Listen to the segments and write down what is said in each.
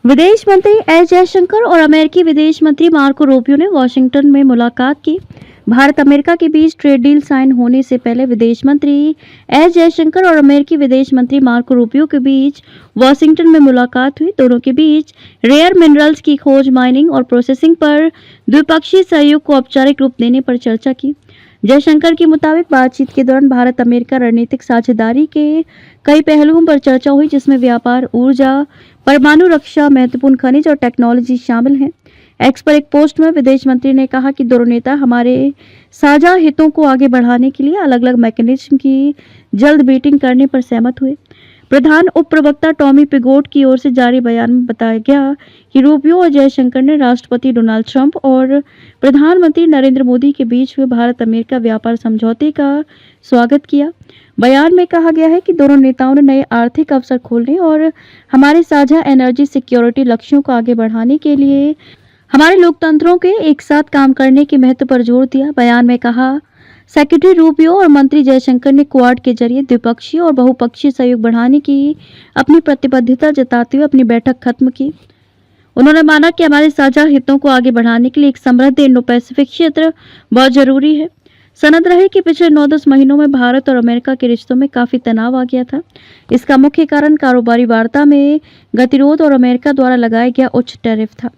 विदेश मंत्री एस जयशंकर और अमेरिकी विदेश मंत्री मार्को रूबियो ने वॉशिंगटन में मुलाकात की। भारत अमेरिका के बीच ट्रेड डील साइन होने से पहले विदेश मंत्री एस जयशंकर और अमेरिकी विदेश मंत्री मार्को रूबियो के बीच वॉशिंगटन में मुलाकात हुई। दोनों के बीच रेयर मिनरल्स की खोज, माइनिंग और प्रोसेसिंग पर द्विपक्षीय सहयोग को औपचारिक रूप देने पर चर्चा की। जयशंकर के मुताबिक बातचीत के दौरान भारत अमेरिका रणनीतिक साझेदारी के कई पहलुओं पर चर्चा हुई, जिसमें व्यापार, ऊर्जा, परमाणु रक्षा, महत्वपूर्ण खनिज और टेक्नोलॉजी शामिल हैं। एक्स पर एक पोस्ट में विदेश मंत्री ने कहा कि दोनों नेता हमारे साझा हितों को आगे बढ़ाने के लिए अलग-अलग मैकेनिज्म की जल्द मीटिंग करने पर सहमत हुए। प्रधान उप प्रवक्ता टॉमी पिगोट की ओर से जारी बयान में बताया गया कि रूबियो और जयशंकर ने राष्ट्रपति डोनाल्ड ट्रंप और प्रधानमंत्री नरेंद्र मोदी के बीच हुए भारत अमेरिका व्यापार समझौते का स्वागत किया। बयान में कहा गया है कि दोनों नेताओं ने नए आर्थिक अवसर खोलने और हमारे साझा एनर्जी सिक्योरिटी लक्ष्यों को आगे बढ़ाने के लिए हमारे लोकतंत्रों के एक साथ काम करने के महत्व पर जोर दिया। बयान में कहा, सेक्रेटरी रूबियो और मंत्री जयशंकर ने क्वाड के जरिए द्विपक्षीय और बहुपक्षीय सहयोग बढ़ाने की अपनी प्रतिबद्धता जताते हुए अपनी बैठक खत्म की। उन्होंने माना कि हमारे साझा हितों को आगे बढ़ाने के लिए एक समृद्ध इंडो पैसिफिक क्षेत्र बहुत जरूरी है। सनद रहे कि पिछले 9-10 महीनों में भारत और अमेरिका के रिश्तों में काफी तनाव आ गया था। इसका मुख्य कारण कारोबारी वार्ता में गतिरोध और अमेरिका द्वारा लगाया गया उच्च टैरिफ था।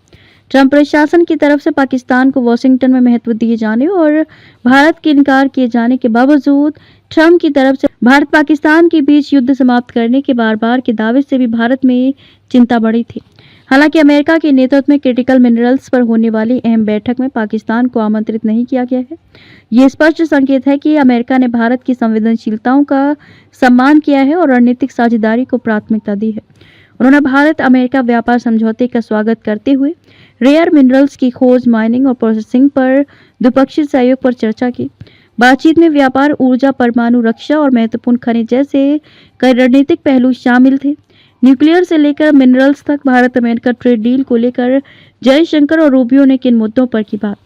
ट्रंप प्रशासन की तरफ से पाकिस्तान को वॉशिंगटन में महत्व दिए जाने और भारत के इनकार किए जाने के बावजूद ट्रंप की तरफ से भारत पाकिस्तान के बीच युद्ध समाप्त करने के बार-बार के दावे से भी भारत में चिंता बढ़ी थी। हालांकि अमेरिका के नेतृत्व में क्रिटिकल मिनरल्स पर होने वाली अहम बैठक में पाकिस्तान को आमंत्रित नहीं किया गया है। ये स्पष्ट संकेत है कि अमेरिका ने भारत की संवेदनशीलताओं का सम्मान किया है और रणनीतिक साझेदारी को प्राथमिकता दी है। उन्होंने भारत अमेरिका व्यापार समझौते का स्वागत करते हुए रेयर मिनरल्स की खोज, माइनिंग और प्रोसेसिंग पर द्विपक्षीय सहयोग पर चर्चा की। बातचीत में व्यापार, ऊर्जा, परमाणु रक्षा और महत्वपूर्ण खनिज जैसे कई रणनीतिक पहलू शामिल थे। न्यूक्लियर से लेकर मिनरल्स तक भारत अमेरिका ट्रेड डील को लेकर जयशंकर और रूबियो ने किन मुद्दों पर की बात।